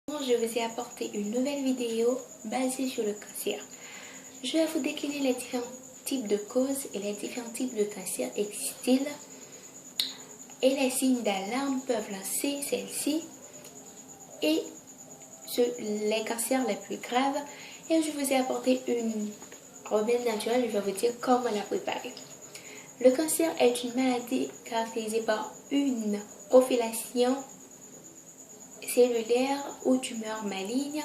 Je vous ai apporté une nouvelle vidéo basée sur le cancer. Je vais vous décliner les différents types de causes et les différents types de cancer existent et les signes d'alarme peuvent lancer celles-ci et les cancers les plus graves. Et je vous ai apporté une remède naturelle, je vais vous dire comment la préparer. Le cancer est une maladie caractérisée par une prolifération cellulaire ou tumeur maligne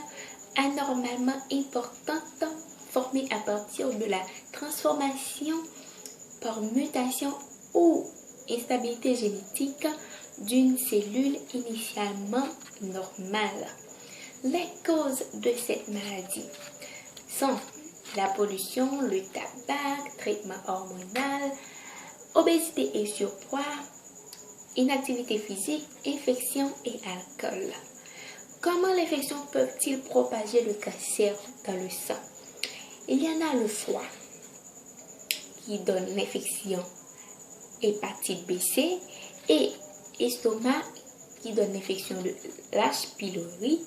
anormalement importante formée à partir de la transformation par mutation ou instabilité génétique d'une cellule initialement normale. Les causes de cette maladie sont la pollution, le tabac, traitement hormonal, obésité et surpoids, inactivité physique, infection et alcool. Comment les infections peuvent-ils propager le cancer dans le sang? Il y en a le foie qui donne l'infection hépatite B, C et estomac qui donne l'infection de l'H. pylori.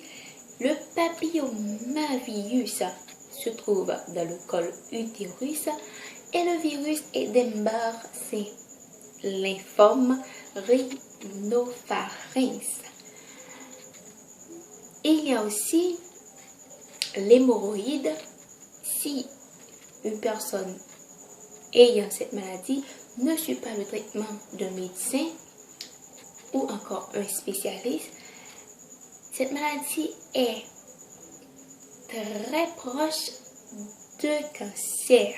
Le papillomavirus se trouve dans le col utérus et le virus Epstein-Barr, c'est lymphome rhinopharynx. Il y a aussi l'hémorroïde. Si une personne ayant cette maladie ne suit pas le traitement d'un médecin ou encore un spécialiste, cette maladie est très proche de cancer.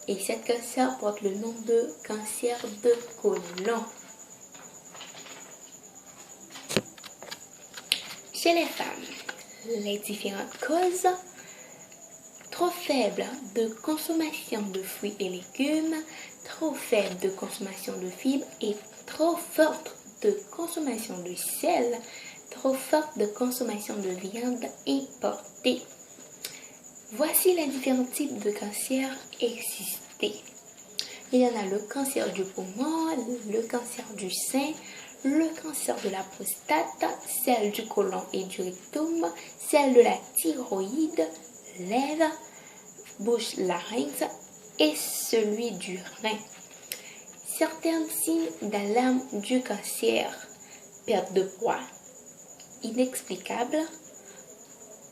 Et cet cancer porte le nom de cancer de côlon. Chez les femmes, les différentes causes: trop faible de consommation de fruits et légumes, trop faible de consommation de fibres et trop forte de consommation de sel, trop forte de consommation de viande importée. Voici les différents types de cancers existants. Il y en a le cancer du poumon, le cancer du sein, le cancer de la prostate, celle du côlon et du rectum, celle de la thyroïde, lèvres, bouche, larynx et celui du rein. Certains signes d'alarme du cancer: perte de poids inexplicable,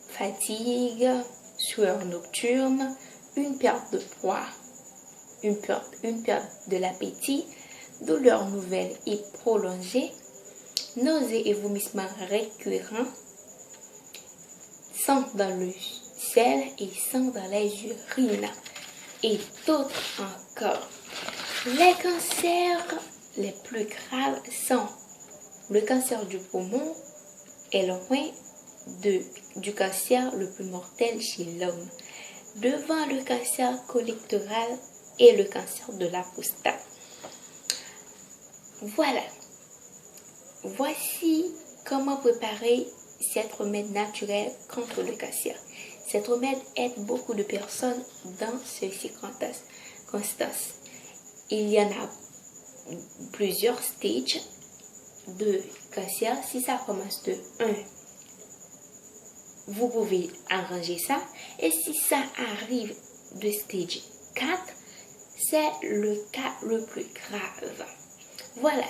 fatigue, sueur nocturne, une perte de poids, une perte de l'appétit, douleurs nouvelles et prolongées, nausées et vomissements récurrents, sang dans le sel et sang dans les urines et d'autres encore. Les cancers les plus graves sont le cancer du poumon est loin du cancer le plus mortel chez l'homme, devant le cancer colorectal et le cancer de la prostate. Voilà. Voici comment préparer cette remède naturelle contre le cancer. Cette remède aide beaucoup de personnes dans ces circonstances. Il y en a plusieurs stages de cancer. Si ça commence de 1, vous pouvez arranger ça. Et si ça arrive de stage 4, c'est le cas le plus grave. Voilà.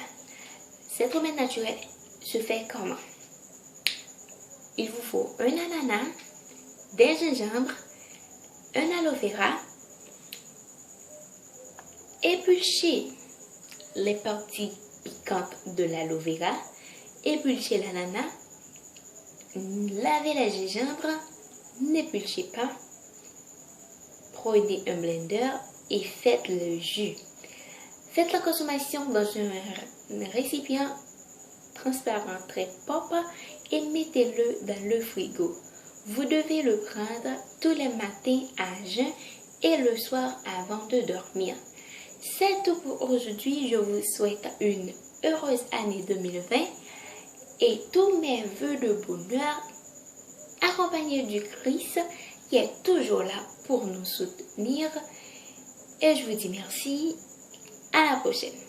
Cette remède naturelle se fait comment? Il vous faut un ananas, des gingembre, un aloe vera, éplucher les parties piquantes de l'aloe vera, éplucher l'ananas, lavez les gingembre, n'épluchez pas, prenez un blender et faites le jus. Faites la consommation dans un récipient transparent très propre et mettez-le dans le frigo. Vous devez le prendre tous les matins à jeun et le soir avant de dormir. C'est tout pour aujourd'hui. Je vous souhaite une heureuse année 2020 et tous mes vœux de bonheur accompagnés du Christ qui est toujours là pour nous soutenir. Et je vous dis merci. À la prochaine.